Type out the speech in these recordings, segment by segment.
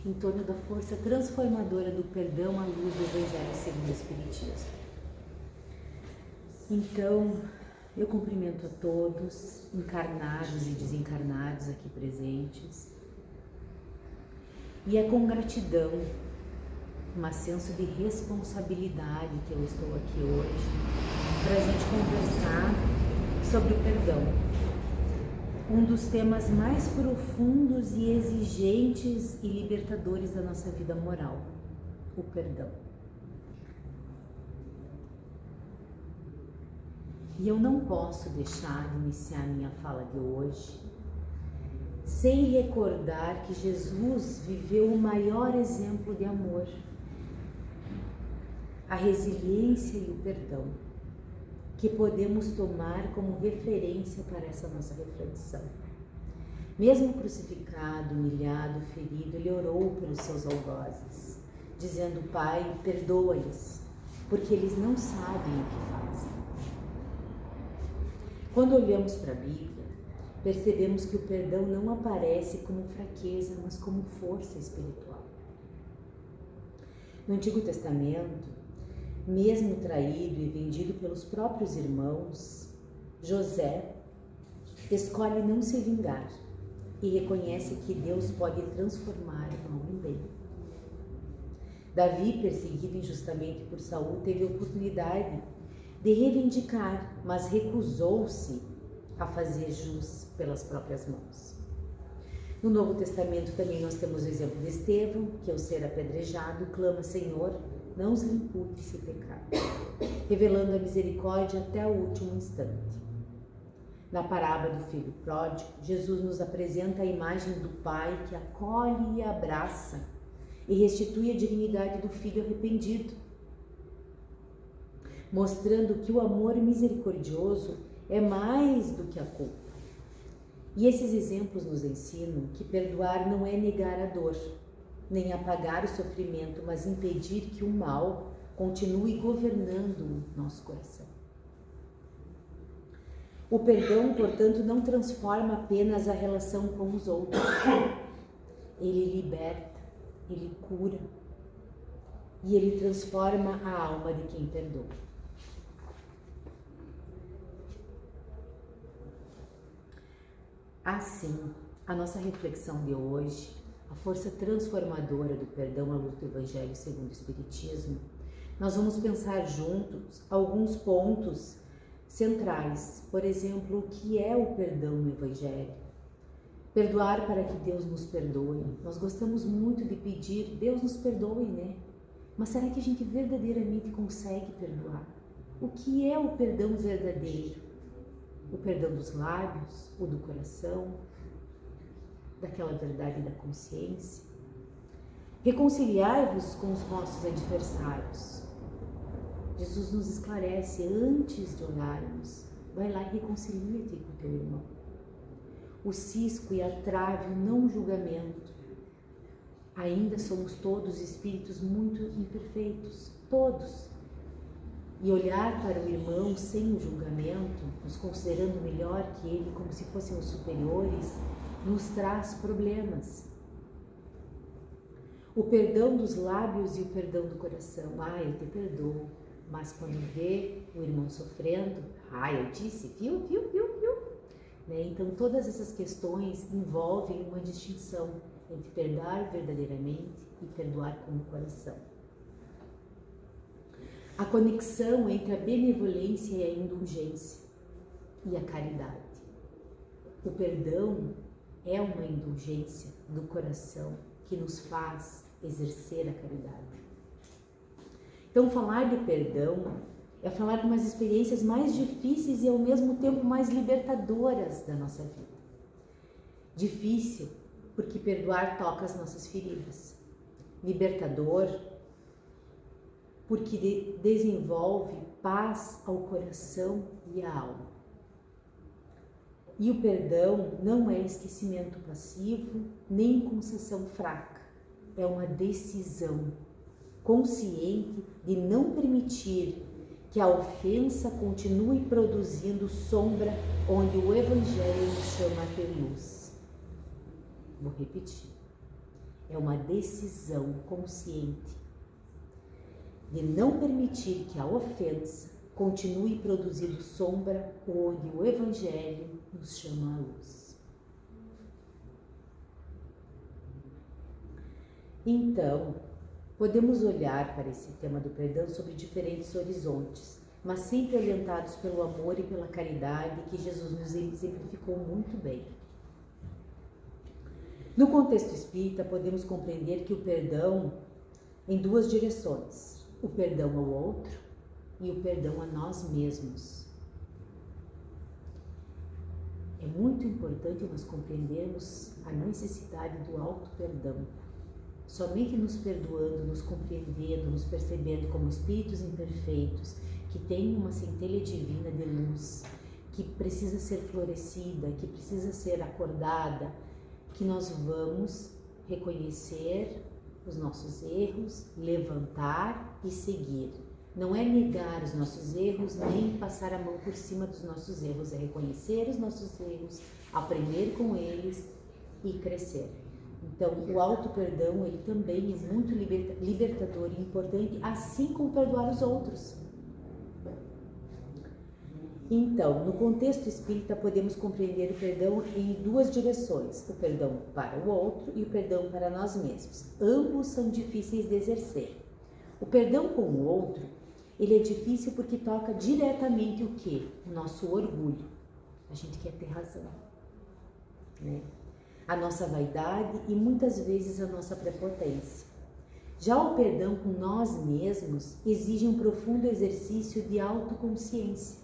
em torno da força transformadora do perdão à luz do Evangelho segundo o Espiritismo. Então, eu cumprimento a todos, encarnados e desencarnados aqui presentes. E é com gratidão, um senso de responsabilidade que eu estou aqui hoje para a gente conversar sobre o perdão. Um dos temas mais profundos e exigentes e libertadores da nossa vida moral, o perdão. E eu não posso deixar de iniciar minha fala de hoje sem recordar que Jesus viveu o maior exemplo de amor, a resiliência e o perdão, que podemos tomar como referência para essa nossa reflexão. Mesmo crucificado, humilhado, ferido, ele orou pelos seus algozes, dizendo: Pai, perdoa-lhes, porque eles não sabem o que fazem. Quando olhamos para a Bíblia, percebemos que o perdão não aparece como fraqueza, mas como força espiritual. No Antigo Testamento, mesmo traído e vendido pelos próprios irmãos, José escolhe não se vingar e reconhece que Deus pode transformar o mal em bem. Davi, perseguido injustamente por Saul, teve a oportunidade de reivindicar, mas recusou-se a fazer jus pelas próprias mãos. No Novo Testamento também nós temos o exemplo de Estevão, que ao ser apedrejado clama: Senhor, não os impute esse pecado, revelando a misericórdia até o último instante. Na parábola do filho pródigo, Jesus nos apresenta a imagem do pai que acolhe e abraça e restitui a dignidade do filho arrependido, mostrando que o amor misericordioso é mais do que a culpa. E esses exemplos nos ensinam que perdoar não é negar a dor, nem apagar o sofrimento, mas impedir que o mal continue governando o nosso coração. O perdão, portanto, não transforma apenas a relação com os outros. Ele liberta, ele cura e ele transforma a alma de quem perdoa. Assim, a nossa reflexão de hoje, a força transformadora do perdão à luz do Evangelho segundo o Espiritismo, nós vamos pensar juntos alguns pontos centrais. Por exemplo, o que é o perdão no Evangelho? Perdoar para que Deus nos perdoe. Nós gostamos muito de pedir: Deus nos perdoe, né? Mas será que a gente verdadeiramente consegue perdoar? O que é o perdão verdadeiro? O perdão dos lábios, o do coração, daquela verdade da consciência? Reconciliai-vos com os vossos adversários. Jesus nos esclarece antes de orarmos: vai lá e reconcilia-te com o teu irmão. O cisco e a trave, o não julgamento. Ainda somos todos espíritos muito imperfeitos, todos. E olhar para o irmão sem o julgamento, nos considerando melhor que ele, como se fôssemos superiores, nos traz problemas. O perdão dos lábios e o perdão do coração. Eu te perdoo. Mas quando vê o irmão sofrendo, eu disse, viu? Né? Então todas essas questões envolvem uma distinção entre perdoar verdadeiramente e perdoar com o coração. A conexão entre a benevolência e a indulgência e a caridade. O perdão é uma indulgência do coração que nos faz exercer a caridade. Então, falar de perdão é falar de umas experiências mais difíceis e ao mesmo tempo mais libertadoras da nossa vida. Difícil porque perdoar toca as nossas feridas. Libertador porque desenvolve paz ao coração e à alma. E o perdão não é esquecimento passivo, nem concessão fraca. É uma decisão consciente de não permitir que a ofensa continue produzindo sombra onde o Evangelho nos chama a ter luz. Vou repetir. é uma decisão consciente de não permitir que a ofensa continue produzindo sombra onde o Evangelho nos chama à luz. Então, podemos olhar para esse tema do perdão sobre diferentes horizontes, mas sempre orientados pelo amor e pela caridade que Jesus nos exemplificou muito bem. No contexto espírita, podemos compreender que o perdão em duas direções: o perdão ao outro e o perdão a nós mesmos. É muito importante nós compreendermos a necessidade do auto-perdão. Somente nos perdoando, nos compreendendo, nos percebendo como espíritos imperfeitos, que têm uma centelha divina de luz, que precisa ser florescida, que precisa ser acordada, que nós vamos reconhecer os nossos erros, levantar e seguir. Não é negar os nossos erros, nem passar a mão por cima dos nossos erros, é reconhecer os nossos erros, aprender com eles e crescer. Então, o auto-perdão, ele também é muito libertador e importante, assim como perdoar os outros. Então, no contexto espírita, podemos compreender o perdão em duas direções: o perdão para o outro e o perdão para nós mesmos. Ambos são difíceis de exercer. O perdão com o outro, ele é difícil porque toca diretamente o quê? O nosso orgulho. A gente quer ter razão, né? A nossa vaidade e muitas vezes a nossa prepotência. Já o perdão com nós mesmos exige um profundo exercício de autoconsciência,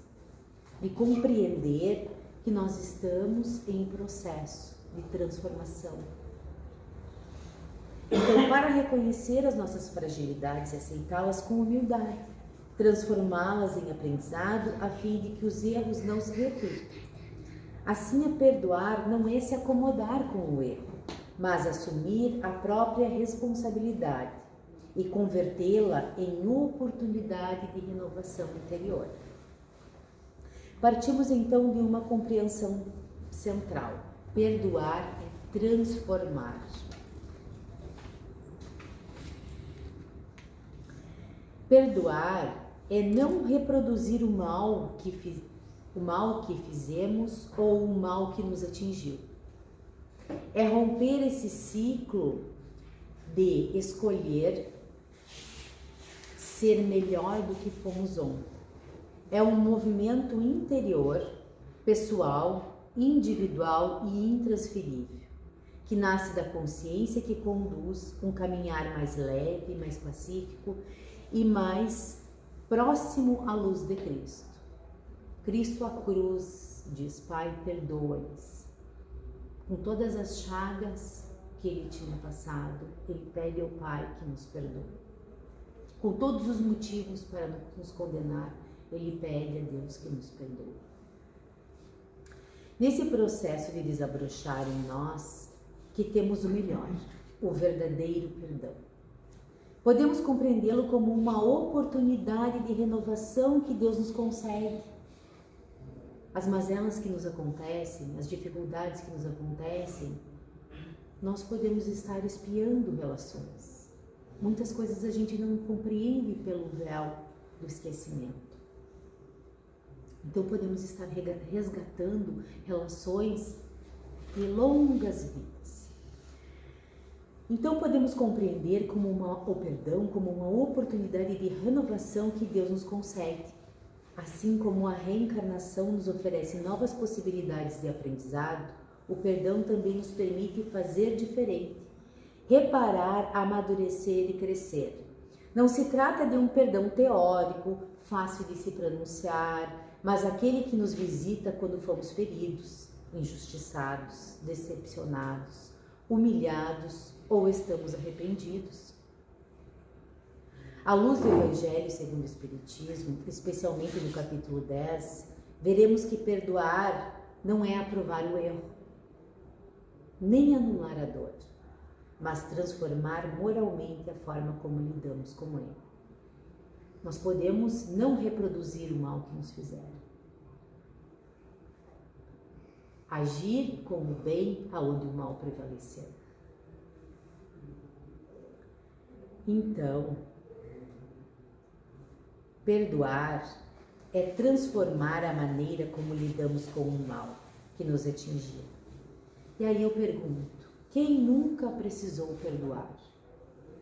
de compreender que nós estamos em processo de transformação. Então, para reconhecer as nossas fragilidades e aceitá-las com humildade, transformá-las em aprendizado a fim de que os erros não se repitam. Assim, a perdoar não é se acomodar com o erro, mas assumir a própria responsabilidade e convertê-la em oportunidade de renovação interior. Partimos então de uma compreensão central: perdoar é transformar. Perdoar é não reproduzir o mal que fizemos ou o mal que nos atingiu. É romper esse ciclo de escolher ser melhor do que fomos ontem. É um movimento interior, pessoal, individual e intransferível, que nasce da consciência que conduz um caminhar mais leve, mais pacífico e mais próximo à luz de Cristo. Cristo à cruz diz: Pai, perdoa-lhes. Com todas as chagas que ele tinha passado, ele pede ao Pai que nos perdoe. Com todos os motivos para nos condenar, ele pede a Deus que nos perdoe. Nesse processo de desabrochar em nós, que temos o melhor, o verdadeiro perdão. Podemos compreendê-lo como uma oportunidade de renovação que Deus nos concede. As mazelas que nos acontecem, as dificuldades que nos acontecem, nós podemos estar espiando relações. Muitas coisas a gente não compreende pelo véu do esquecimento. Então podemos estar resgatando relações de longas vidas. Então podemos compreender o perdão como uma oportunidade de renovação que Deus nos concede. Assim como a reencarnação nos oferece novas possibilidades de aprendizado, o perdão também nos permite fazer diferente, reparar, amadurecer e crescer. Não se trata de um perdão teórico, fácil de se pronunciar, mas aquele que nos visita quando fomos feridos, injustiçados, decepcionados, humilhados ou estamos arrependidos. À luz do Evangelho segundo o Espiritismo, especialmente no capítulo 10, veremos que perdoar não é aprovar o erro, nem anular a dor, mas transformar moralmente a forma como lidamos com ele. Nós podemos não reproduzir o mal que nos fizeram. Agir com o bem aonde o mal prevaleceu. Então, perdoar é transformar a maneira como lidamos com o mal que nos atingiu. E aí eu pergunto, quem nunca precisou perdoar?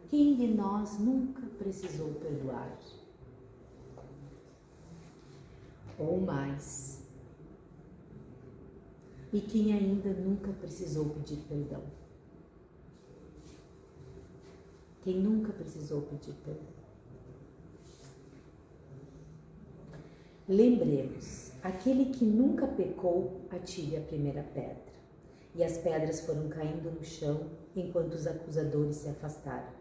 Quem de nós nunca precisou perdoar? Ou mais. E quem ainda nunca precisou pedir perdão? Quem nunca precisou pedir perdão? Lembremos, aquele que nunca pecou, atire a primeira pedra. E as pedras foram caindo no chão enquanto os acusadores se afastaram.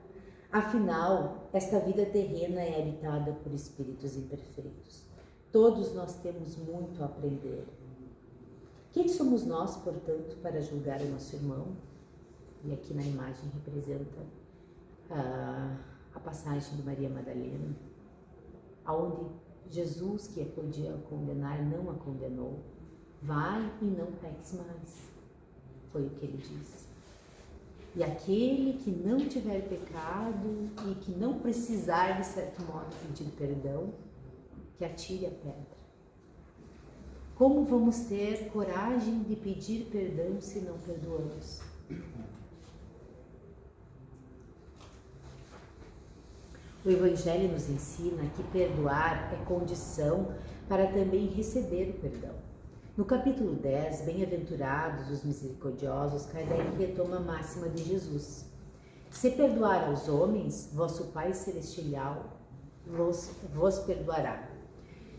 Afinal, esta vida terrena é habitada por espíritos imperfeitos. Todos nós temos muito a aprender. Quem somos nós, portanto, para julgar o nosso irmão? E aqui na imagem representa a passagem de Maria Madalena, onde Jesus, que a podia condenar, não a condenou. Vai e não peques mais, foi o que ele disse. E aquele que não tiver pecado e que não precisar, de certo modo, pedir perdão, que atire a pedra. Como vamos ter coragem de pedir perdão se não perdoamos? O Evangelho nos ensina que perdoar é condição para também receber o perdão. No capítulo 10, Bem-aventurados os misericordiosos, Kardec retoma a máxima de Jesus. Se perdoar aos homens, vosso Pai Celestial vos perdoará.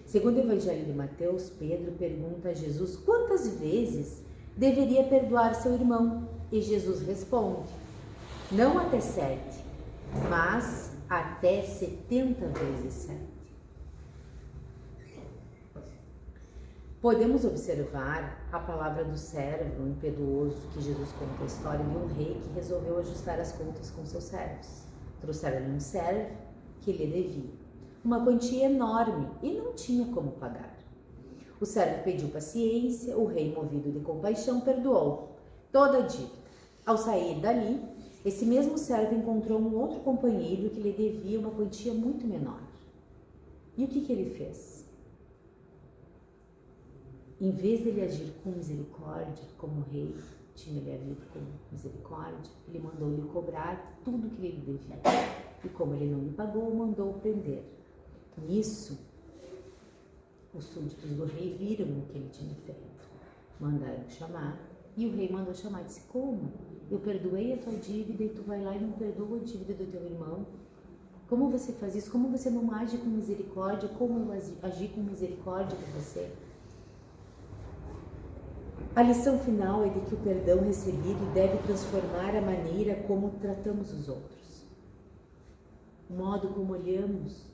Segundo o Evangelho de Mateus, Pedro pergunta a Jesus quantas vezes deveria perdoar seu irmão. E Jesus responde, não até 7, mas até 70 vezes 7. Podemos observar a palavra do servo impiedoso que Jesus conta a história de um rei que resolveu ajustar as contas com seus servos. Trouxeram-lhe um servo que lhe devia uma quantia enorme e não tinha como pagar. O servo pediu paciência, o rei, movido de compaixão, perdoou toda a dívida. Ao sair dali, esse mesmo servo encontrou um outro companheiro que lhe devia uma quantia muito menor. E o que ele fez? Em vez de ele agir com misericórdia, como o rei tinha lhe agido com misericórdia, ele mandou lhe cobrar tudo que ele devia. E como ele não lhe pagou, mandou prender. Nisso, os súditos do rei viram o que ele tinha feito. Mandaram chamar, e o rei mandou chamar e disse, como? Eu perdoei a tua dívida e tu vai lá e não perdoa a dívida do teu irmão? Como você faz isso? Como você não age com misericórdia? Como eu agi com misericórdia com você? A lição final é de que o perdão recebido deve transformar a maneira como tratamos os outros, o modo como olhamos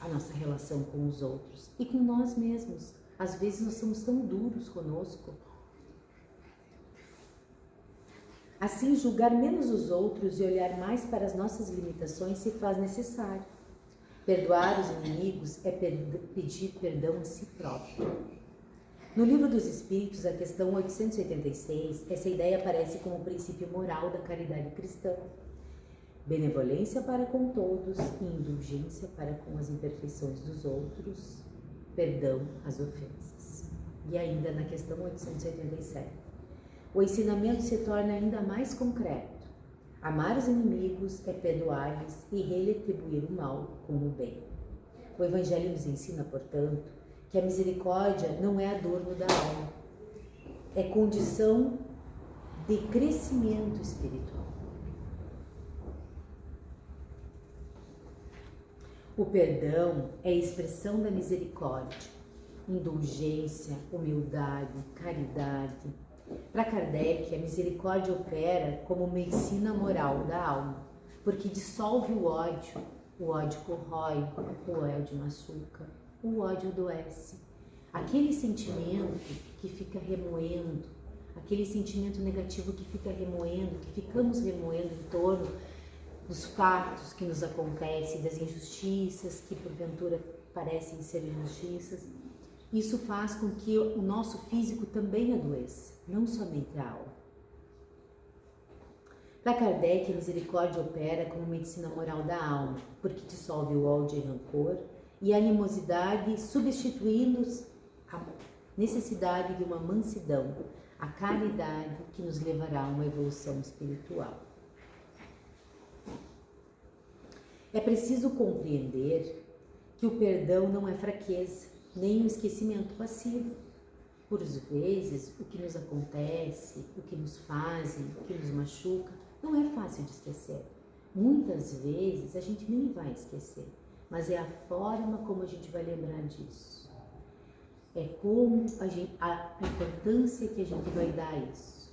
a nossa relação com os outros e com nós mesmos. Às vezes nós somos tão duros conosco. Assim, julgar menos os outros e olhar mais para as nossas limitações se faz necessário. Perdoar os inimigos é pedir perdão a si próprio. No Livro dos Espíritos, a questão 886, essa ideia aparece como o princípio moral da caridade cristã. Benevolência para com todos e indulgência para com as imperfeições dos outros, perdão às ofensas. E ainda na questão 887, o ensinamento se torna ainda mais concreto. Amar os inimigos é perdoar-lhes e retribuir o mal com o bem. O Evangelho nos ensina, portanto, que a misericórdia não é adorno da alma, é condição de crescimento espiritual. O perdão é a expressão da misericórdia, indulgência, humildade, caridade. Para Kardec, a misericórdia opera como medicina moral da alma, porque dissolve o ódio corrói, o ódio machuca, o ódio adoece. Aquele sentimento que fica remoendo, aquele sentimento negativo que fica remoendo, que ficamos remoendo em torno dos fatos que nos acontecem, das injustiças que porventura parecem ser injustiças, isso faz com que o nosso físico também adoeça, não somente a alma. Para Kardec, a misericórdia opera como medicina moral da alma, porque dissolve o ódio e rancor e a animosidade, substituindo a necessidade de uma mansidão, a caridade que nos levará a uma evolução espiritual. É preciso compreender que o perdão não é fraqueza, nem um esquecimento passivo. Por vezes, o que nos acontece, o que nos fazem, o que nos machuca, não é fácil de esquecer. Muitas vezes a gente nem vai esquecer, mas é a forma como a gente vai lembrar disso. É como a importância que a gente vai dar a isso.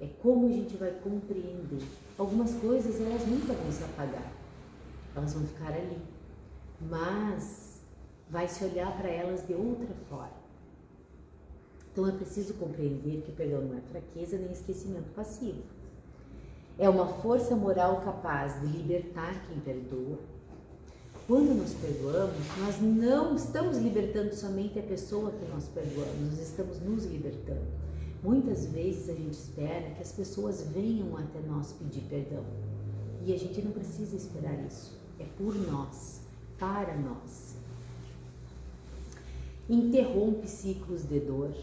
É como a gente vai compreender. Algumas coisas, elas nunca vão se apagar. Elas vão ficar ali. Mas vai se olhar para elas de outra forma. Então é preciso compreender que o perdão não é fraqueza nem esquecimento passivo. É uma força moral capaz de libertar quem perdoa. Quando nos perdoamos, nós não estamos libertando somente a pessoa que nós perdoamos, nós estamos nos libertando. Muitas vezes a gente espera que as pessoas venham até nós pedir perdão. E a gente não precisa esperar isso. É por nós, para nós. Interrompe ciclos de dor,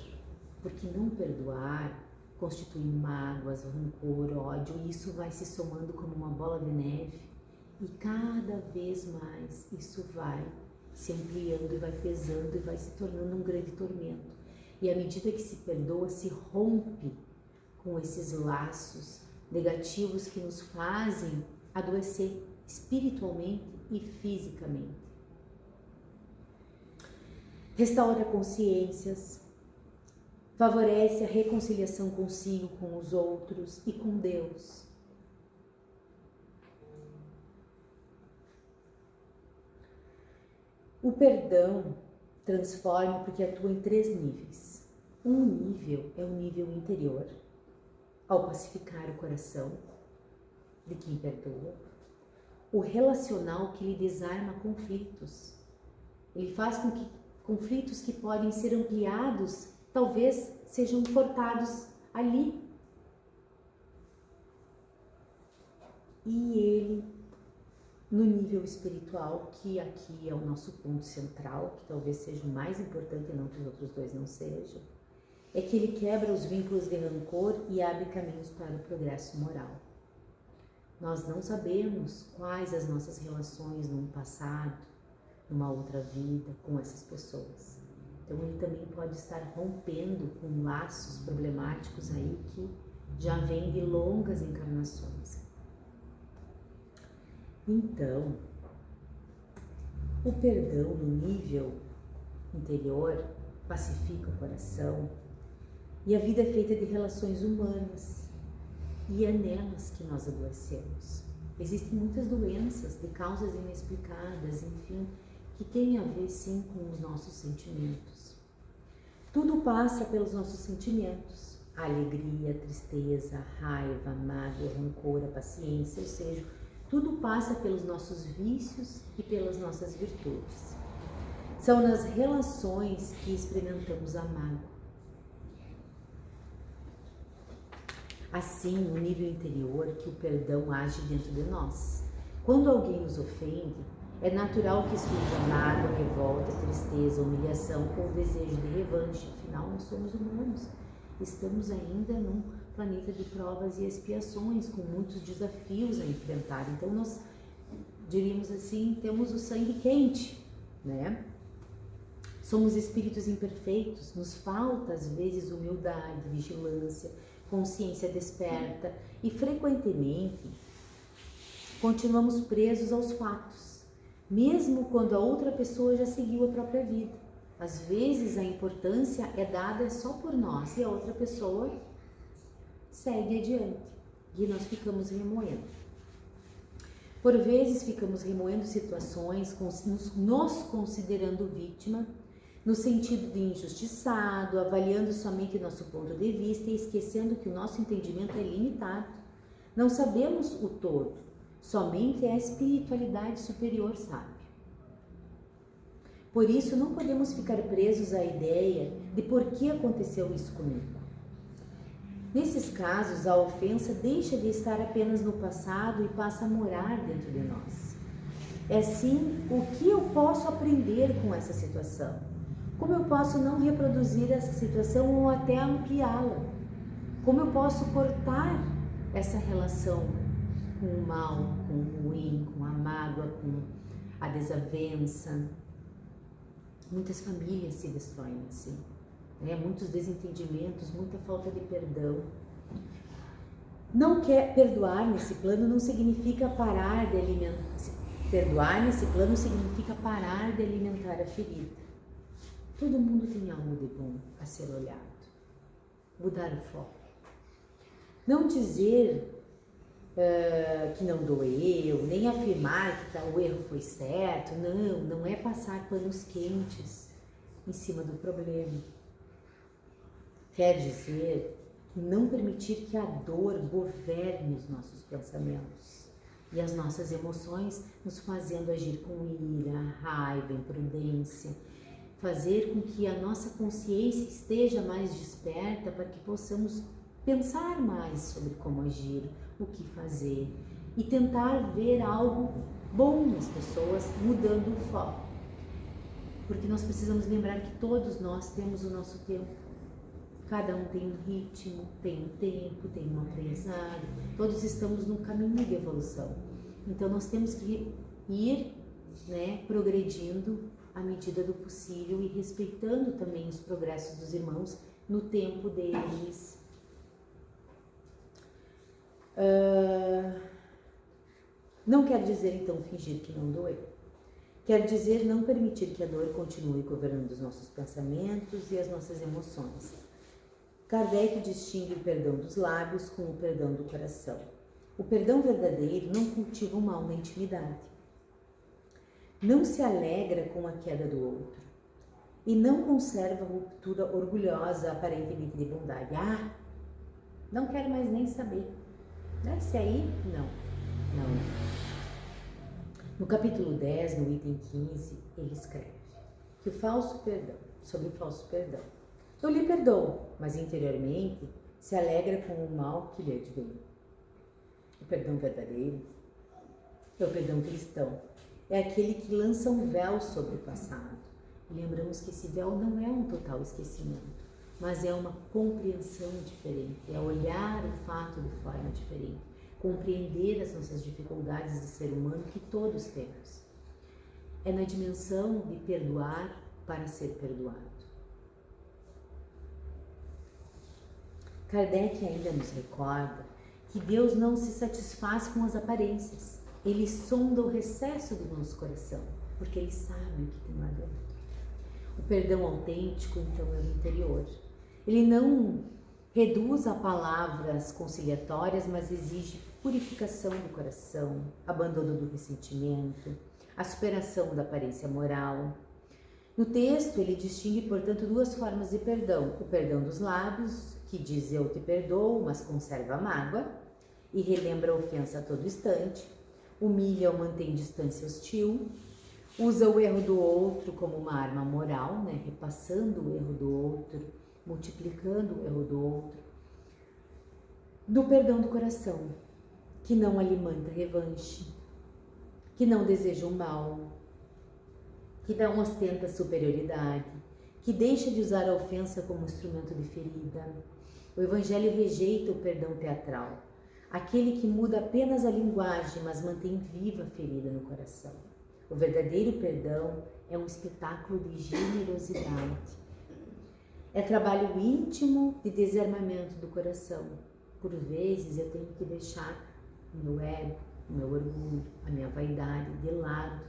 porque não perdoar constitui mágoas, rancor, ódio, e isso vai se somando como uma bola de neve, e cada vez mais isso vai se ampliando e vai pesando e vai se tornando um grande tormento. E à medida que se perdoa, se rompe com esses laços negativos que nos fazem adoecer espiritualmente e fisicamente. Restaura consciências, favorece a reconciliação consigo, com os outros e com Deus. O perdão transforma porque atua em 3 níveis. Um nível é o nível interior, ao pacificar o coração de quem perdoa. O relacional, que lhe desarma conflitos. Ele faz com que conflitos que podem ser ampliados, talvez sejam cortados ali. E ele, no nível espiritual, que aqui é o nosso ponto central, que talvez seja o mais importante, não que os outros 2 não sejam, é que ele quebra os vínculos de rancor e abre caminhos para o progresso moral. Nós não sabemos quais as nossas relações num passado, numa outra vida, com essas pessoas. Então ele também pode estar rompendo com laços problemáticos aí que já vêm de longas encarnações. Então, o perdão no nível interior pacifica o coração, e a vida é feita de relações humanas, e é nelas que nós adoecemos. Existem muitas doenças de causas inexplicadas, enfim, que têm a ver sim com os nossos sentimentos. Tudo passa pelos nossos sentimentos: a alegria, a tristeza, a raiva, a mágoa, a rancor, a paciência, ou seja, tudo passa pelos nossos vícios e pelas nossas virtudes. São nas relações que experimentamos a mágoa. Assim, no nível interior, que o perdão age dentro de nós. Quando alguém nos ofende, é natural que surja mágoa, revolta, tristeza, humilhação ou desejo de revanche. Afinal, nós somos humanos. Estamos ainda num planeta de provas e expiações, com muitos desafios a enfrentar. Então, nós diríamos assim, temos o sangue quente, né? Somos espíritos imperfeitos, nos falta às vezes humildade, vigilância, consciência desperta e frequentemente continuamos presos aos fatos, mesmo quando a outra pessoa já seguiu a própria vida. Às vezes a importância é dada só por nós e a outra pessoa segue adiante e nós ficamos remoendo. Por vezes ficamos remoendo situações, nos considerando vítima, no sentido de injustiçado, avaliando somente nosso ponto de vista e esquecendo que o nosso entendimento é limitado. Não sabemos o todo, somente a espiritualidade superior sabe. Por isso, não podemos ficar presos à ideia de por que aconteceu isso comigo. Nesses casos, a ofensa deixa de estar apenas no passado e passa a morar dentro de nós. É sim o que eu posso aprender com essa situação. Como eu posso não reproduzir essa situação ou até ampliá-la? Como eu posso cortar essa relação com o mal, com o ruim, com a mágoa, com a desavença? Muitas famílias se destroem assim, né? Muitos desentendimentos, muita falta de perdão. Não quer perdoar nesse plano não significa parar de alimentar. Perdoar nesse plano significa parar de alimentar a ferida. Todo mundo tem algo de bom a ser olhado. Mudar o foco. Não dizer que não doeu, nem afirmar que o erro foi certo. Não é passar panos quentes em cima do problema. Quer dizer não permitir que a dor governe os nossos pensamentos e as nossas emoções, nos fazendo agir com ira, raiva, imprudência. Fazer com que a nossa consciência esteja mais desperta para que possamos pensar mais sobre como agir, o que fazer e tentar ver algo bom nas pessoas, mudando o foco. Porque nós precisamos lembrar que todos nós temos o nosso tempo. Cada um tem um ritmo, tem um tempo, tem um aprendizado. Todos estamos num caminho de evolução. Então nós temos que ir, progredindo à medida do possível e respeitando também os progressos dos irmãos no tempo deles. Não quer dizer então fingir que não doeu. Quer dizer não permitir que a dor continue governando os nossos pensamentos e as nossas emoções. Kardec distingue o perdão dos lábios com o perdão do coração. O perdão verdadeiro não cultiva o mal na intimidade. Não se alegra com a queda do outro. E não conserva a ruptura orgulhosa aparentemente de bondade. Não quero mais nem saber. Esse aí, não. No capítulo 10, no item 15, ele escreve que sobre o falso perdão. Eu lhe perdoo, mas interiormente se alegra com o mal que lhe advém. O perdão verdadeiro é o perdão cristão. É aquele que lança um véu sobre o passado. E lembramos que esse véu não é um total esquecimento, mas é uma compreensão diferente, é olhar o fato de forma diferente, compreender as nossas dificuldades de ser humano que todos temos. É na dimensão de perdoar para ser perdoado. Kardec ainda nos recorda que Deus não se satisfaz com as aparências. Ele sonda o recesso do nosso coração, porque Ele sabe o que tem lá dentro. O perdão autêntico, então, é o interior. Ele não reduz a palavras conciliatórias, mas exige purificação do coração, abandono do ressentimento, a superação da aparência moral. No texto, ele distingue, portanto, duas formas de perdão. O perdão dos lábios, que diz eu te perdoo, mas conserva a mágoa, e relembra a ofensa a todo instante, humilha ou mantém distância hostil, usa o erro do outro como uma arma moral, repassando o erro do outro, multiplicando o erro do outro. Do perdão do coração, que não alimenta revanche, que não deseja o mal, que não ostenta superioridade, que deixa de usar a ofensa como instrumento de ferida. O Evangelho rejeita o perdão teatral, aquele que muda apenas a linguagem, mas mantém viva a ferida no coração. O verdadeiro perdão é um espetáculo de generosidade. É trabalho íntimo de desarmamento do coração. Por vezes eu tenho que deixar o meu ego, o meu orgulho, a minha vaidade de lado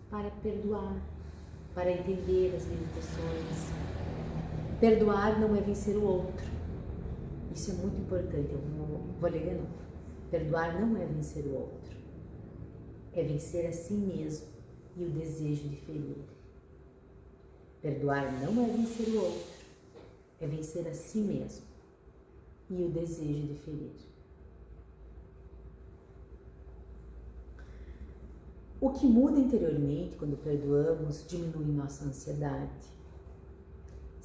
para perdoar, para entender as limitações. Perdoar não é vencer o outro. Isso é muito importante, eu vou ler de novo. Perdoar não é vencer o outro. É vencer a si mesmo e o desejo de ferir. Perdoar não é vencer o outro. É vencer a si mesmo e o desejo de ferir. O que muda interiormente quando perdoamos diminui nossa ansiedade.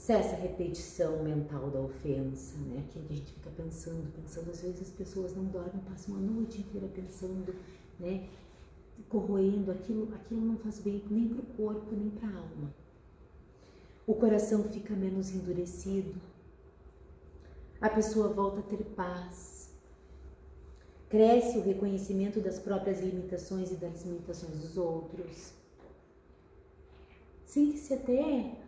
Cessa a repetição mental da ofensa, né? Aquilo que a gente fica pensando. Às vezes as pessoas não dormem, passam a noite inteira pensando, né? Corroendo, aquilo não faz bem nem para o corpo, nem para a alma. O coração fica menos endurecido. A pessoa volta a ter paz. Cresce o reconhecimento das próprias limitações e das limitações dos outros. Sente-se até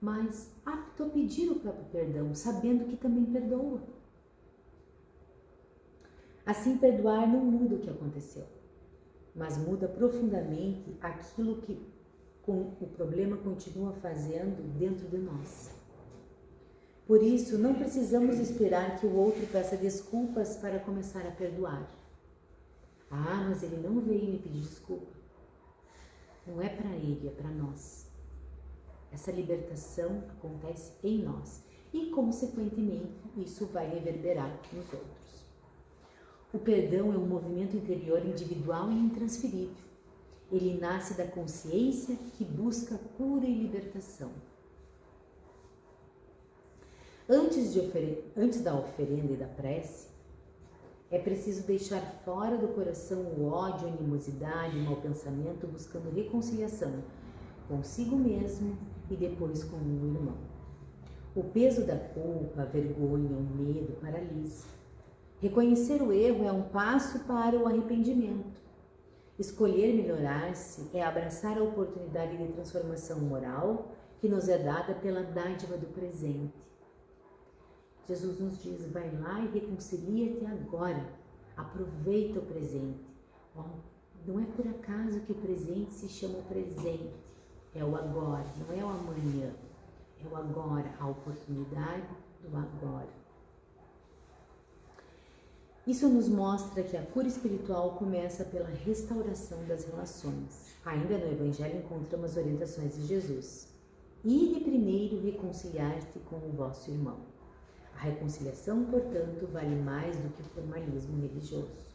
mais apto a pedir o próprio perdão, sabendo que também perdoa. Assim, perdoar não muda o que aconteceu, mas muda profundamente aquilo que o problema continua fazendo dentro de nós. Por isso, não precisamos esperar que o outro peça desculpas para começar a perdoar. Ah, mas ele não veio me pedir desculpa. Não é para ele, é para nós. Essa libertação acontece em nós e, consequentemente, isso vai reverberar nos outros. O perdão é um movimento interior individual e intransferível. Ele nasce da consciência que busca cura e libertação. Antes da oferenda e da prece, é preciso deixar fora do coração o ódio, a animosidade, o mau pensamento, buscando reconciliação consigo mesmo e depois com o irmão. O peso da culpa, a vergonha, o medo paralisa. Reconhecer o erro é um passo para o arrependimento. Escolher melhorar-se é abraçar a oportunidade de transformação moral que nos é dada pela dádiva do presente. Jesus nos diz, vai lá e reconcilia-te agora. Aproveita o presente. Não é por acaso que o presente se chama presente. É o agora, não é o amanhã. É o agora, a oportunidade do agora. Isso nos mostra que a cura espiritual começa pela restauração das relações. Ainda no Evangelho encontramos as orientações de Jesus. Ide primeiro reconciliar-te com o vosso irmão. A reconciliação, portanto, vale mais do que o formalismo religioso.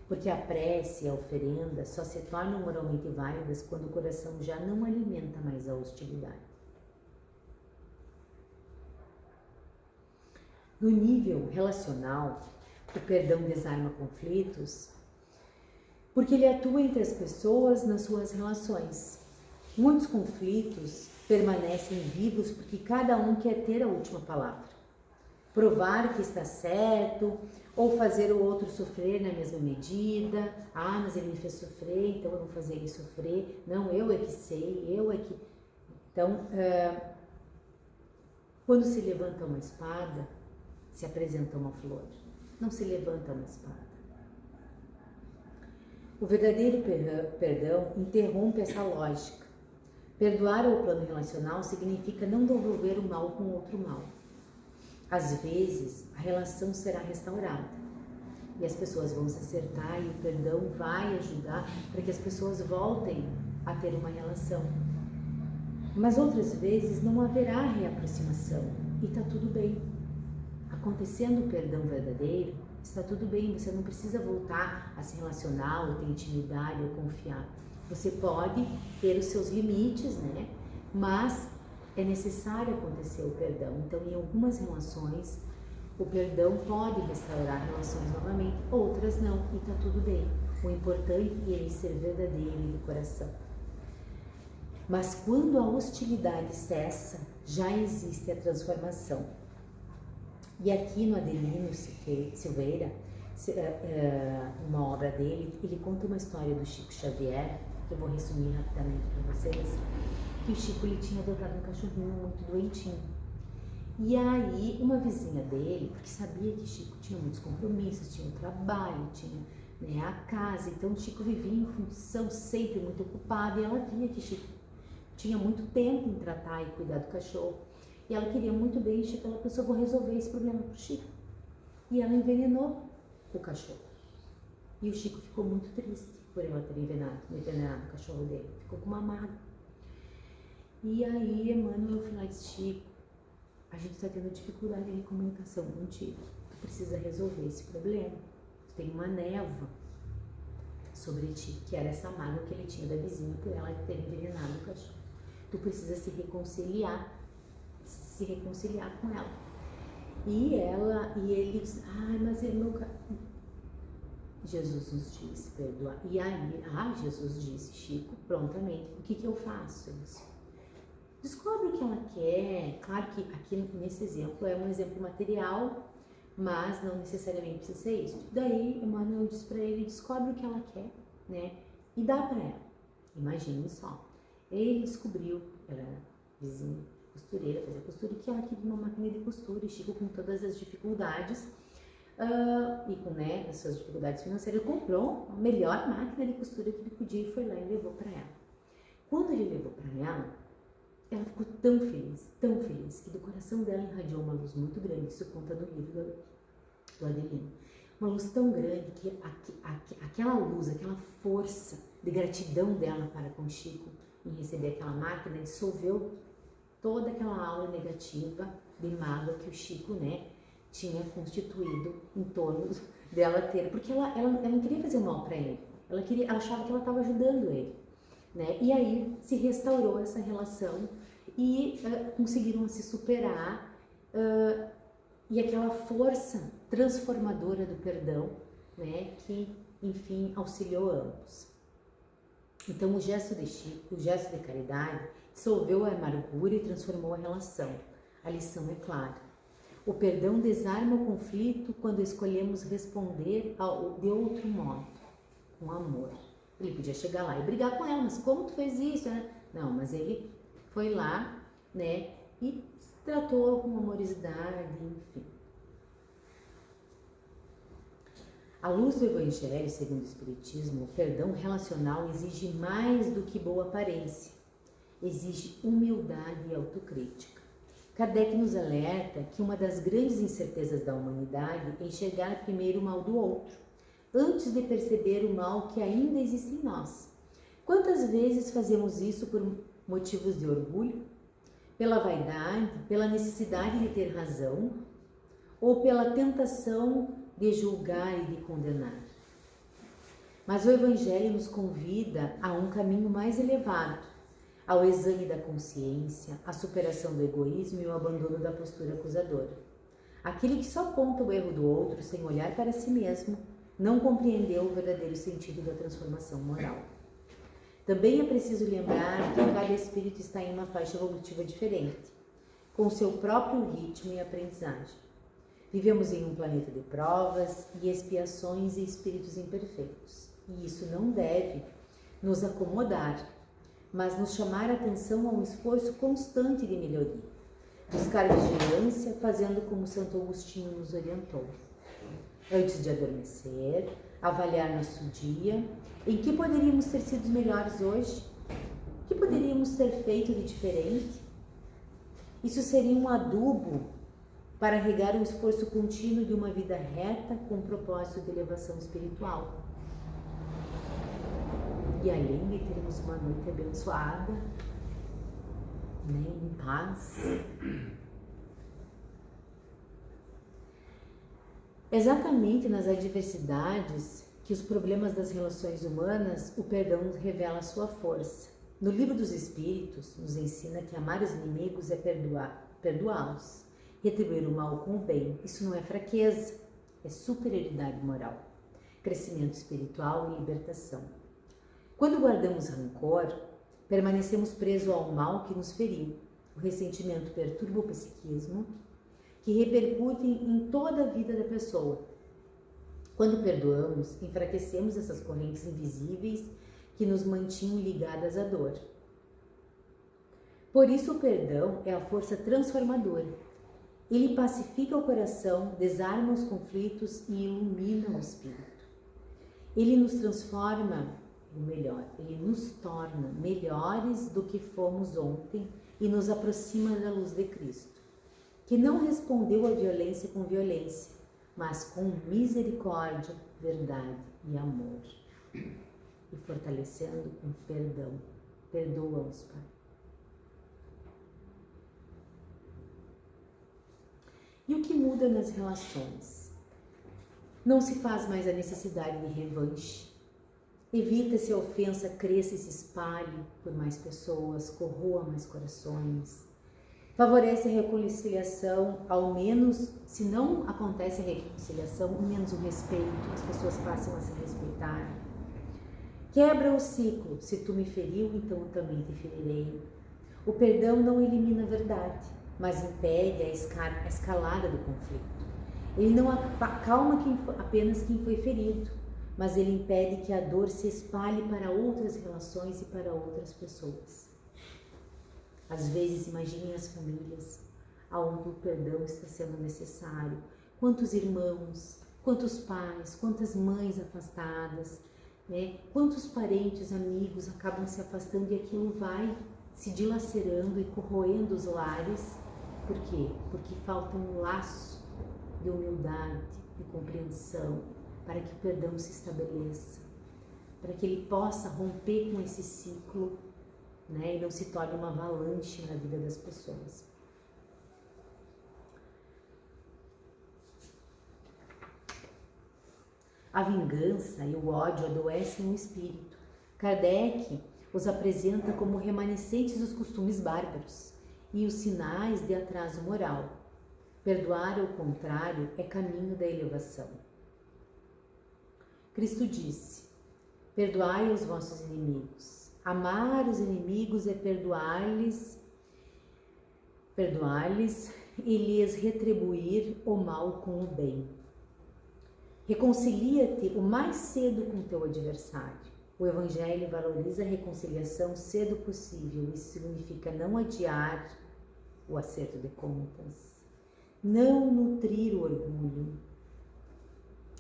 Porque a prece e a oferenda só se tornam moralmente válidas quando o coração já não alimenta mais a hostilidade. No nível relacional, o perdão desarma conflitos porque ele atua entre as pessoas nas suas relações. Muitos conflitos permanecem vivos porque cada um quer ter a última palavra. Provar que está certo ou fazer o outro sofrer na mesma medida. Ah, mas ele me fez sofrer, então eu vou fazer ele sofrer. Não, eu é que sei, eu é que... Então, quando se levanta uma espada, se apresenta uma flor. Não se levanta uma espada. O verdadeiro perdão interrompe essa lógica. Perdoar ao plano relacional significa não devolver o mal com outro mal. Às vezes, a relação será restaurada e as pessoas vão se acertar e o perdão vai ajudar para que as pessoas voltem a ter uma relação. Mas outras vezes não haverá reaproximação e está tudo bem. Acontecendo o perdão verdadeiro, está tudo bem, você não precisa voltar a se relacionar ou ter intimidade ou confiar. Você pode ter os seus limites, né? Mas é necessário acontecer o perdão. Então, em algumas relações, o perdão pode restaurar relações novamente, outras não, e está tudo bem. O importante é ele ser verdadeiro e do coração. Mas quando a hostilidade cessa, já existe a transformação. E aqui no Adelino Silveira, uma obra dele, ele conta uma história do Chico Xavier, que eu vou resumir rapidamente para vocês, que o Chico ele tinha adotado um cachorrinho muito doentinho. E aí, uma vizinha dele, porque sabia que o Chico tinha muitos compromissos, tinha o trabalho, tinha, né, a casa, então o Chico vivia em função, sempre muito ocupado, e ela via que o Chico tinha muito tempo em tratar e cuidar do cachorro. E ela queria muito bem, Chico, ela pensou, vou resolver esse problema pro Chico. E ela envenenou o cachorro. E o Chico ficou muito triste por ela ter envenenado o cachorro dele. Ficou com uma mágoa. E aí, Emmanuel falou, Chico, a gente está tendo dificuldade de comunicação contigo. Tu precisa resolver esse problema. Tu tem uma névoa sobre ti, que era essa mágoa que ele tinha da vizinha por ela ter envenenado o cachorro. Tu precisa se reconciliar. se reconciliar com ela. E ele disse, mas ele nunca... Jesus nos disse, perdoar. E aí, Jesus disse, Chico, prontamente, o que eu faço? Ele disse, descobre o que ela quer. Claro que aqui nesse exemplo é um exemplo material, mas não necessariamente precisa ser isso. Daí, Emmanuel diz para ele, descobre o que ela quer, né? E dá para ela. Imagine só. Ele descobriu, ela era vizinha, costureira, fazia costura, que ela queria uma máquina de costura, e Chico, com todas as dificuldades, e com as suas dificuldades financeiras, ele comprou a melhor máquina de costura que ele podia e foi lá e levou para ela. Quando ele levou para ela ficou tão feliz, que do coração dela irradiou uma luz muito grande. Isso conta do livro do Adelino. Uma luz tão grande que aquela luz, aquela força de gratidão dela para com Chico em receber aquela máquina, dissolveu toda aquela aura negativa de mágoa que o Chico, tinha constituído em torno dela ter, porque ela não queria fazer mal para ele, ela achava que ela estava ajudando ele, E aí se restaurou essa relação e conseguiram se superar, e aquela força transformadora do perdão, que enfim auxiliou ambos. Então o gesto de Chico, o gesto de caridade, dissolveu a amargura e transformou a relação. A lição é clara. O perdão desarma o conflito quando escolhemos responder de outro modo, com amor. Ele podia chegar lá e brigar com ela, mas como tu fez isso? Não, mas ele foi lá, e tratou com amorosidade, enfim. À luz do Evangelho, segundo o Espiritismo, o perdão relacional exige mais do que boa aparência, exige humildade e autocrítica. Kardec nos alerta que uma das grandes incertezas da humanidade é enxergar primeiro o mal do outro, antes de perceber o mal que ainda existe em nós. Quantas vezes fazemos isso por motivos de orgulho, pela vaidade, pela necessidade de ter razão, ou pela tentação de julgar e de condenar? Mas o Evangelho nos convida a um caminho mais elevado, ao exame da consciência, à superação do egoísmo e o abandono da postura acusadora. Aquele que só aponta o erro do outro sem olhar para si mesmo, não compreendeu o verdadeiro sentido da transformação moral. Também é preciso lembrar que cada espírito está em uma faixa evolutiva diferente, com seu próprio ritmo e aprendizagem. Vivemos em um planeta de provas e expiações e espíritos imperfeitos, e isso não deve nos acomodar, mas nos chamar a atenção a um esforço constante de melhoria. Buscar vigilância, fazendo como Santo Agostinho nos orientou. Antes de adormecer, avaliar nosso dia, em que poderíamos ter sido melhores hoje, o que poderíamos ter feito de diferente. Isso seria um adubo para regar o esforço contínuo de uma vida reta com propósito de elevação espiritual. E além de termos uma noite abençoada, em paz. Exatamente nas adversidades que os problemas das relações humanas, o perdão revela sua força. No Livro dos Espíritos, nos ensina que amar os inimigos é perdoá-los, retribuir o mal com o bem. Isso não é fraqueza, é superioridade moral, crescimento espiritual e libertação. Quando guardamos rancor, permanecemos presos ao mal que nos feriu. O ressentimento perturba o psiquismo, que repercute em toda a vida da pessoa. Quando perdoamos, enfraquecemos essas correntes invisíveis que nos mantinham ligadas à dor. Por isso o perdão é a força transformadora. Ele pacifica o coração, desarma os conflitos e ilumina o espírito. Ele nos transforma, ou melhor, ele nos torna melhores do que fomos ontem e nos aproxima da luz de Cristo, que não respondeu à violência com violência, mas com misericórdia, verdade e amor. E fortalecendo com perdão. Perdoa-os, Pai. E o que muda nas relações? Não se faz mais a necessidade de revanche. Evita-se a ofensa cresça e se espalhe por mais pessoas, corroa mais corações. Favorece a reconciliação, ao menos, se não acontece a reconciliação, ao menos o respeito, as pessoas passam a se respeitar. Quebra o ciclo, se tu me feriu, então eu também te ferirei. O perdão não elimina a verdade, mas impede a escalada do conflito. Ele não acalma apenas quem foi ferido, mas ele impede que a dor se espalhe para outras relações e para outras pessoas. Às vezes, imaginem as famílias onde o perdão está sendo necessário. Quantos irmãos, quantos pais, quantas mães afastadas, né? Quantos parentes, amigos acabam se afastando e aquilo vai se dilacerando e corroendo os lares. Por quê? Porque falta um laço de humildade, de compreensão, para que o perdão se estabeleça, para que ele possa romper com esse ciclo, né, e não se torne uma avalanche na vida das pessoas. A vingança e o ódio adoecem o espírito. Kardec os apresenta como remanescentes dos costumes bárbaros e os sinais de atraso moral. Perdoar, ao contrário, é caminho da elevação. Cristo disse: perdoai os vossos inimigos. Amar os inimigos é perdoar-lhes e lhes retribuir o mal com o bem. Reconcilia-te o mais cedo com teu adversário. O Evangelho valoriza a reconciliação cedo possível. Isso significa não adiar o acerto de contas, não nutrir o orgulho,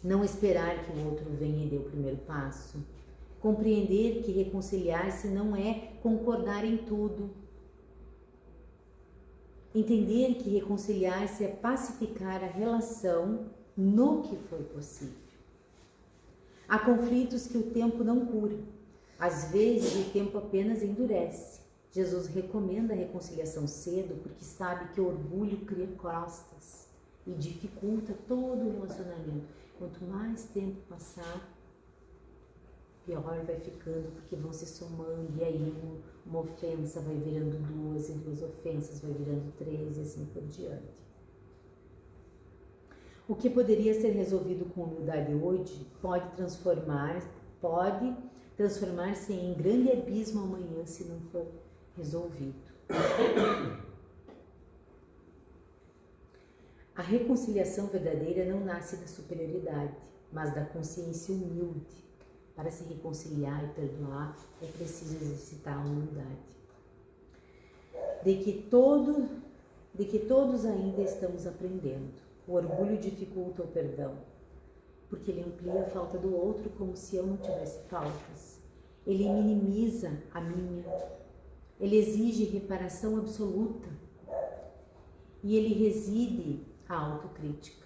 não esperar que o outro venha e dê o primeiro passo. Compreender que reconciliar-se não é concordar em tudo. Entender que reconciliar-se é pacificar a relação no que for possível. Há conflitos que o tempo não cura. Às vezes o tempo apenas endurece. Jesus recomenda a reconciliação cedo porque sabe que o orgulho cria crostas e dificulta todo o relacionamento. Quanto mais tempo passar, pior vai ficando, porque vão se somando, e aí uma ofensa vai virando duas, e duas ofensas vai virando três, e assim por diante. O que poderia ser resolvido com humildade hoje pode transformar-se em grande abismo amanhã se não for resolvido. A reconciliação verdadeira não nasce da superioridade, mas da consciência humilde. Para se reconciliar e perdoar, é preciso exercitar a humildade. De que todos ainda estamos aprendendo. O orgulho dificulta o perdão, porque ele amplia a falta do outro como se eu não tivesse faltas. Ele minimiza a minha. Ele exige reparação absoluta. E ele reside a autocrítica.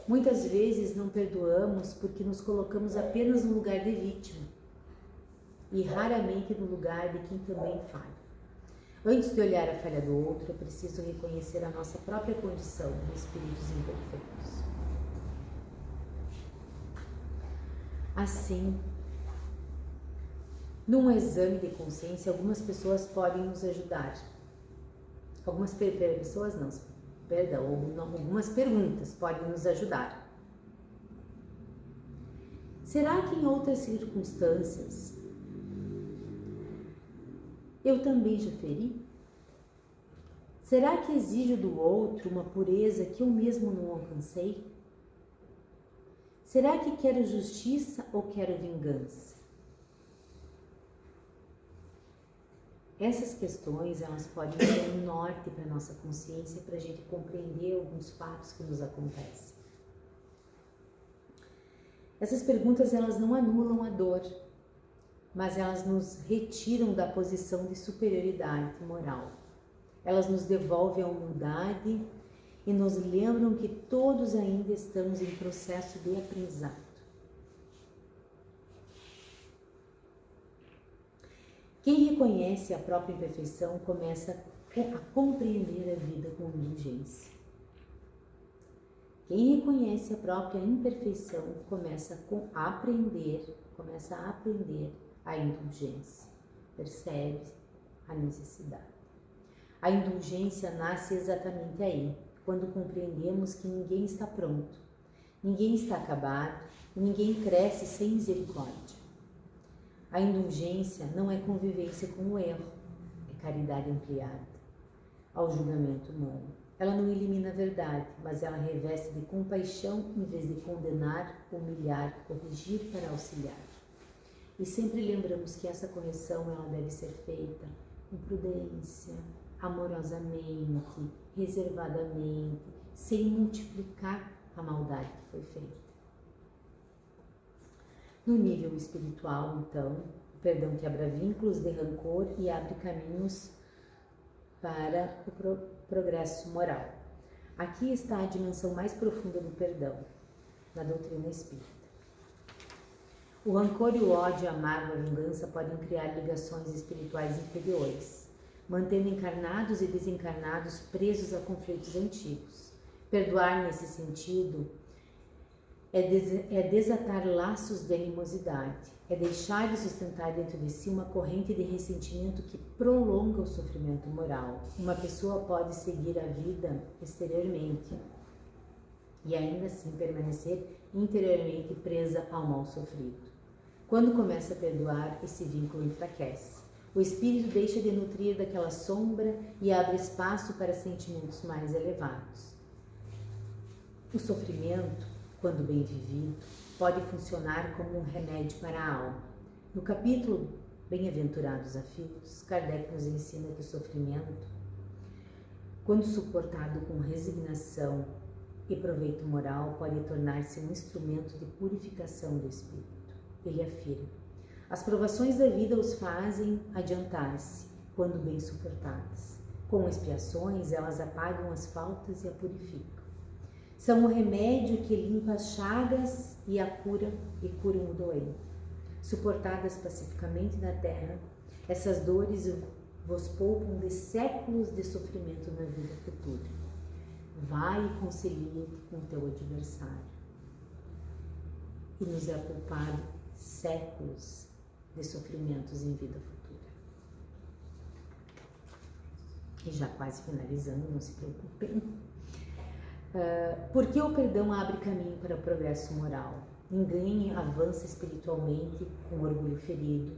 Muitas vezes não perdoamos porque nos colocamos apenas no lugar de vítima e raramente no lugar de quem também falha. Antes de olhar a falha do outro, é preciso reconhecer a nossa própria condição de espíritos imperfeitos. Assim, num exame de consciência, algumas pessoas podem nos ajudar. Algumas perguntas podem nos ajudar. Será que em outras circunstâncias eu também já feri? Será que exijo do outro uma pureza que eu mesmo não alcancei? Será que quero justiça ou quero vingança? Essas questões, elas podem ser um norte para a nossa consciência, para a gente compreender alguns fatos que nos acontecem. Essas perguntas, elas não anulam a dor, mas elas nos retiram da posição de superioridade moral. Elas nos devolvem a humildade e nos lembram que todos ainda estamos em processo de aprendizado. Quem reconhece a própria imperfeição começa a compreender a vida com indulgência. Quem reconhece a própria imperfeição começa a aprender a indulgência, percebe a necessidade. A indulgência nasce exatamente aí, quando compreendemos que ninguém está pronto, ninguém está acabado e ninguém cresce sem misericórdia. A indulgência não é convivência com o erro, é caridade ampliada ao julgamento humano. Ela não elimina a verdade, mas ela reveste de compaixão em vez de condenar, humilhar, corrigir para auxiliar. E sempre lembramos que essa correção ela deve ser feita com prudência, amorosamente, reservadamente, sem multiplicar a maldade que foi feita. No nível espiritual, então, o perdão quebra vínculos de rancor e abre caminhos para o progresso moral. Aqui está a dimensão mais profunda do perdão, na doutrina espírita. O rancor e o ódio, a mágoa e a vingança podem criar ligações espirituais inferiores, mantendo encarnados e desencarnados presos a conflitos antigos. Perdoar, nesse sentido, é desatar laços de animosidade, é deixar de sustentar dentro de si uma corrente de ressentimento que prolonga o sofrimento moral. Uma pessoa pode seguir a vida exteriormente e ainda assim permanecer interiormente presa ao mal sofrido. Quando começa a perdoar, esse vínculo enfraquece. O espírito deixa de nutrir daquela sombra e abre espaço para sentimentos mais elevados. O sofrimento, quando bem vivido, pode funcionar como um remédio para a alma. No capítulo Bem-aventurados aflitos, Kardec nos ensina que o sofrimento, quando suportado com resignação e proveito moral, pode tornar-se um instrumento de purificação do espírito. Ele afirma: as provações da vida os fazem adiantar-se, quando bem suportadas. Com expiações, elas apagam as faltas e a purificam. São o remédio que limpa as chagas e curam o doente. Suportadas pacificamente na terra, essas dores vos poupam de séculos de sofrimento na vida futura. Vai e concilia-te com o teu adversário. E nos é poupado séculos de sofrimentos em vida futura. E já quase finalizando, não se preocupem. Porque o perdão abre caminho para o progresso moral. Ninguém avança espiritualmente com orgulho ferido.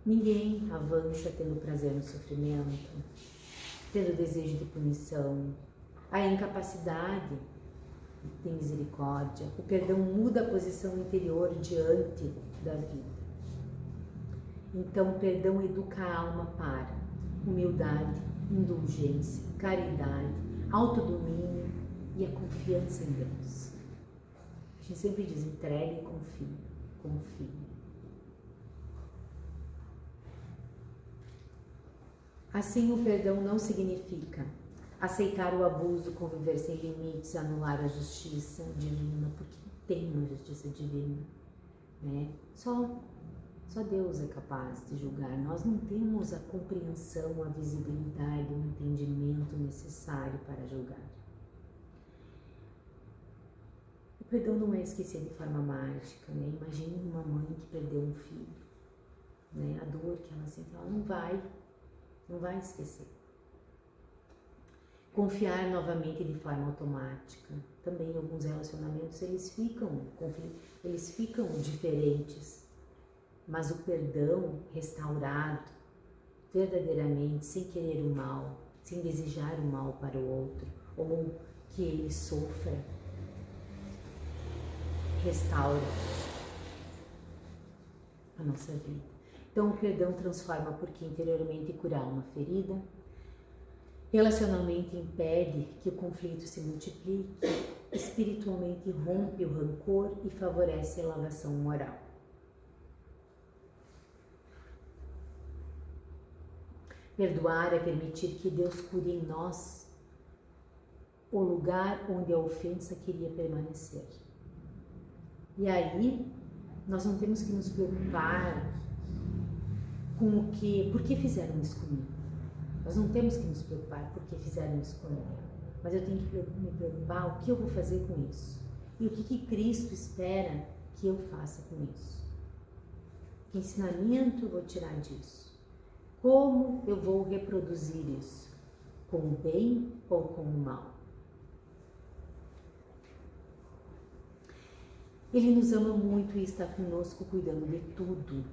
Ninguém avança tendo prazer no sofrimento, tendo desejo de punição. A incapacidade de misericórdia. O perdão muda a posição interior diante da vida. Então, o perdão educa a alma para humildade, indulgência, caridade, autodomínio e a confiança em Deus. A gente sempre diz: entregue e confie, confie. Assim, o perdão não significa aceitar o abuso, conviver sem limites, anular a justiça divina, porque tem uma justiça divina, né? Só Deus é capaz de julgar. Nós não temos a compreensão, a visibilidade, o entendimento necessário para julgar. O perdão não é esquecer de forma mágica, né? Imagine uma mãe que perdeu um filho, né? A dor que ela sente, ela não vai esquecer. Confiar novamente de forma automática. Também alguns relacionamentos eles ficam diferentes. Mas o perdão restaurado, verdadeiramente, sem querer o mal, sem desejar o mal para o outro, ou que ele sofra, restaura a nossa vida. Então o perdão transforma porque interiormente cura a alma ferida, relacionalmente impede que o conflito se multiplique, espiritualmente rompe o rancor e favorece a elevação moral. Perdoar é permitir que Deus cure em nós o lugar onde a ofensa queria permanecer. E aí, nós não temos que nos preocupar com por que fizeram isso comigo. Nós não temos que nos preocupar por que fizeram isso comigo. Mas eu tenho que me preocupar o que eu vou fazer com isso. E o que Cristo espera que eu faça com isso. Que ensinamento eu vou tirar disso? Como eu vou reproduzir isso? Com o bem ou com o mal? Ele nos ama muito e está conosco cuidando de tudo.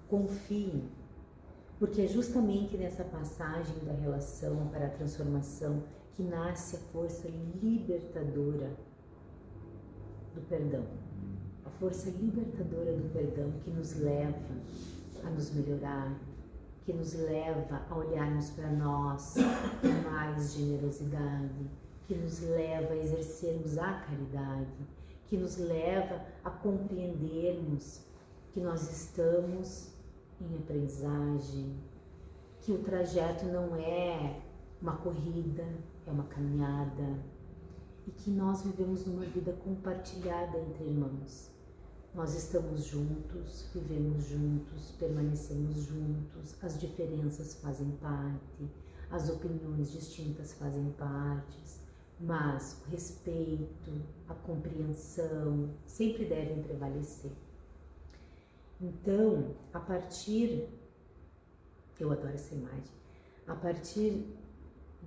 Confie, porque é justamente nessa passagem da relação para a transformação que nasce a força libertadora do perdão. A força libertadora do perdão que nos leva a nos melhorar, que nos leva a olharmos para nós com mais generosidade, que nos leva a exercermos a caridade, que nos leva a compreendermos que nós estamos em aprendizagem, que o trajeto não é uma corrida, é uma caminhada, e que nós vivemos numa vida compartilhada entre irmãos. Nós estamos juntos, vivemos juntos, permanecemos juntos, as diferenças fazem parte, as opiniões distintas fazem parte, mas o respeito, a compreensão sempre devem prevalecer. Então, eu adoro essa imagem, a partir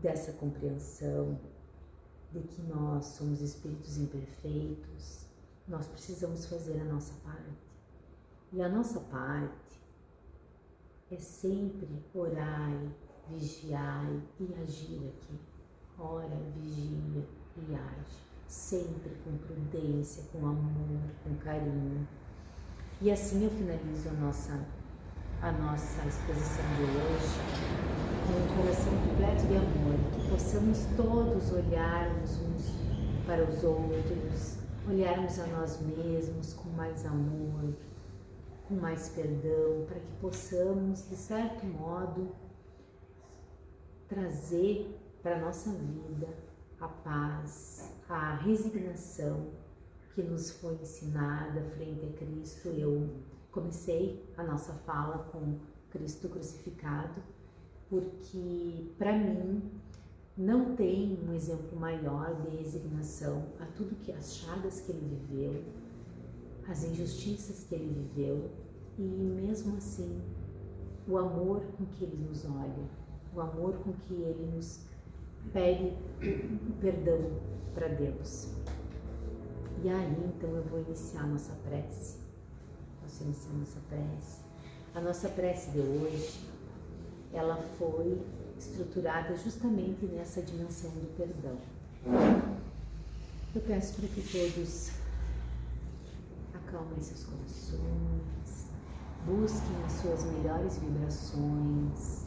dessa compreensão de que nós somos espíritos imperfeitos, nós precisamos fazer a nossa parte. E a nossa parte é sempre orai, vigiai e agir aqui. Ora, vigia e age, sempre com prudência, com amor, com carinho. E assim eu finalizo a nossa exposição de hoje com um coração completo de amor, que possamos todos olharmos uns para os outros, olharmos a nós mesmos com mais amor, com mais perdão, para que possamos, de certo modo, trazer para a nossa vida a paz, a resignação que nos foi ensinada frente a Cristo. Eu comecei a nossa fala com Cristo crucificado, porque para mim não tem um exemplo maior de resignação a tudo que as chagas que ele viveu, as injustiças que ele viveu, e mesmo assim o amor com que ele nos olha, o amor com que ele nos pede o perdão para Deus. E aí então eu vou iniciar a nossa prece. Posso iniciar a nossa prece? A nossa prece de hoje, ela foi estruturada justamente nessa dimensão do perdão. Eu peço para que todos acalmem seus corações, busquem as suas melhores vibrações,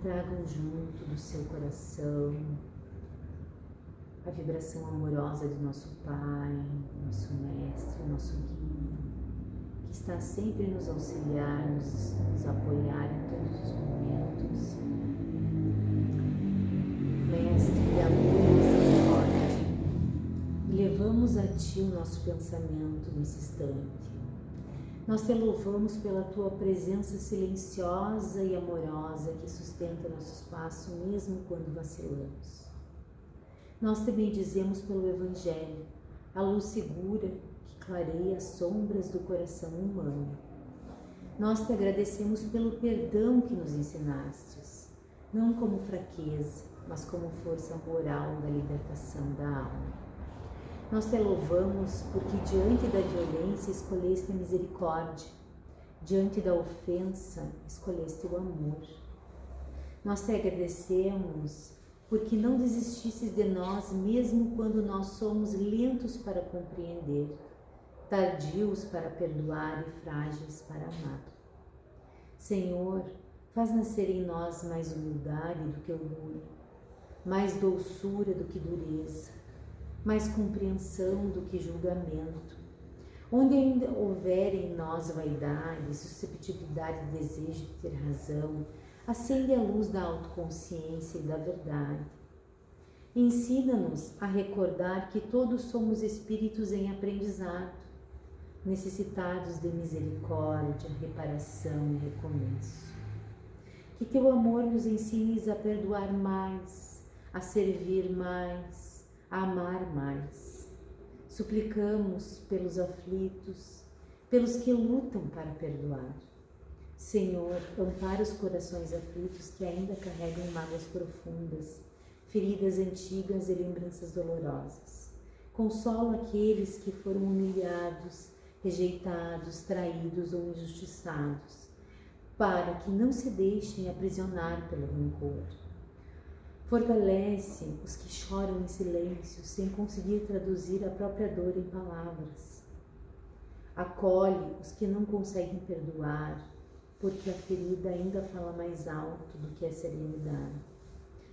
tragam junto do seu coração a vibração amorosa do nosso Pai, nosso Mestre, nosso Guia, que está sempre nos auxiliar, nos apoiar em todos os momentos. Mestre de amor e misericórdia, levamos a Ti o nosso pensamento nesse instante. Nós Te louvamos pela Tua presença silenciosa e amorosa que sustenta nosso passo mesmo quando vacilamos. Nós Te bendizemos pelo Evangelho, a luz segura que clareia as sombras do coração humano. Nós Te agradecemos pelo perdão que nos ensinastes, não como fraqueza, mas como força moral da libertação da alma. Nós Te louvamos porque diante da violência escolheste a misericórdia, diante da ofensa escolheste o amor. Nós Te agradecemos porque não desististes de nós mesmo quando nós somos lentos para compreender, tardios para perdoar e frágeis para amar. Senhor, faz nascer em nós mais humildade do que orgulho, mais doçura do que dureza, mais compreensão do que julgamento. Onde ainda houver em nós vaidade, susceptibilidade e desejo de ter razão, acende a luz da autoconsciência e da verdade. Ensina-nos a recordar que todos somos espíritos em aprendizado, necessitados de misericórdia, reparação e recomeço. Que Teu amor nos ensine a perdoar mais, a servir mais, a amar mais. Suplicamos pelos aflitos, pelos que lutam para perdoar. Senhor, ampara os corações aflitos que ainda carregam mágoas profundas, feridas antigas e lembranças dolorosas. Consola aqueles que foram humilhados, rejeitados, traídos ou injustiçados, para que não se deixem aprisionar pelo rancor. Fortalece os que choram em silêncio, sem conseguir traduzir a própria dor em palavras. Acolhe os que não conseguem perdoar, porque a ferida ainda fala mais alto do que a serenidade.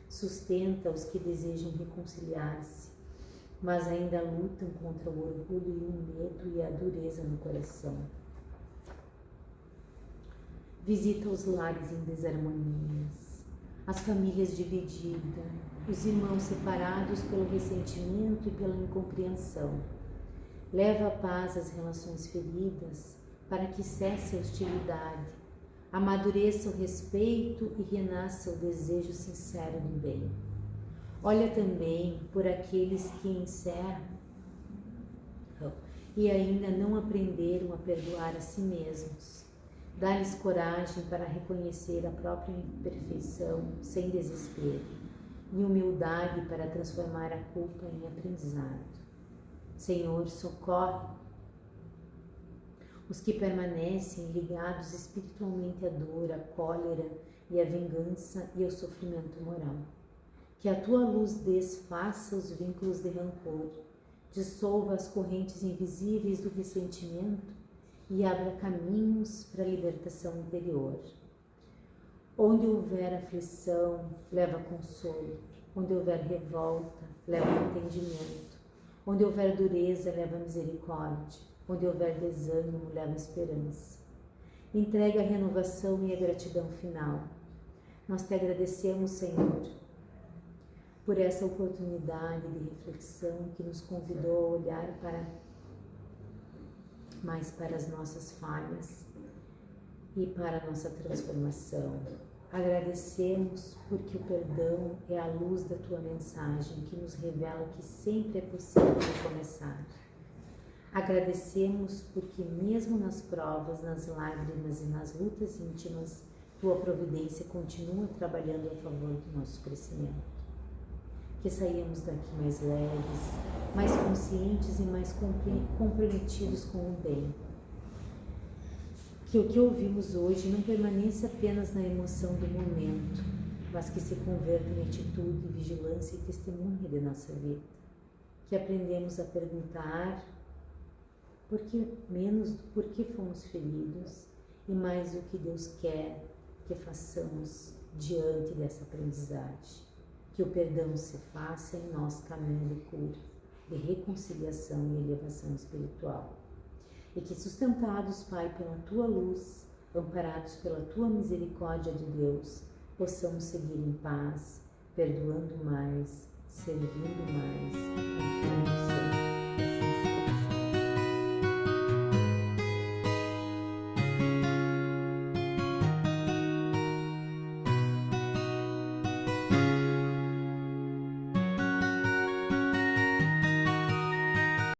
Sustenta os que desejam reconciliar-se, mas ainda lutam contra o orgulho e o medo e a dureza no coração. Visita os lares em desarmonias, as famílias divididas, os irmãos separados pelo ressentimento e pela incompreensão. Leva a paz às relações feridas, para que cesse a hostilidade, amadureça o respeito e renasça o desejo sincero do bem. Olha também por aqueles que encerram e ainda não aprenderam a perdoar a si mesmos. Dá-lhes coragem para reconhecer a própria imperfeição sem desespero e humildade para transformar a culpa em aprendizado. Senhor, socorre os que permanecem ligados espiritualmente à dor, à cólera e à vingança e ao sofrimento moral. Que a tua luz desfaça os vínculos de rancor, dissolva as correntes invisíveis do ressentimento e abra caminhos para a libertação interior. Onde houver aflição, leva consolo. Onde houver revolta, leva entendimento. Onde houver dureza, leva misericórdia. Onde houver desânimo, leva esperança. Entrega a renovação e a gratidão final. Nós te agradecemos, Senhor, por essa oportunidade de reflexão que nos convidou a olhar mais para as nossas falhas e para a nossa transformação. Agradecemos porque o perdão é a luz da tua mensagem que nos revela que sempre é possível recomeçar. Agradecemos porque mesmo nas provas, nas lágrimas e nas lutas íntimas, tua providência continua trabalhando a favor do nosso crescimento. Que saímos daqui mais leves, mais conscientes e mais comprometidos com o bem. Que o que ouvimos hoje não permaneça apenas na emoção do momento, mas que se converta em atitude, vigilância e testemunha de nossa vida. Que aprendemos a perguntar menos do porquê fomos feridos e mais o que Deus quer que façamos diante dessa aprendizagem. Que o perdão se faça em nós caminho de cura, de reconciliação e elevação espiritual. E que sustentados, Pai, pela Tua luz, amparados pela Tua misericórdia de Deus, possamos seguir em paz, perdoando mais, servindo mais e confiando sempre.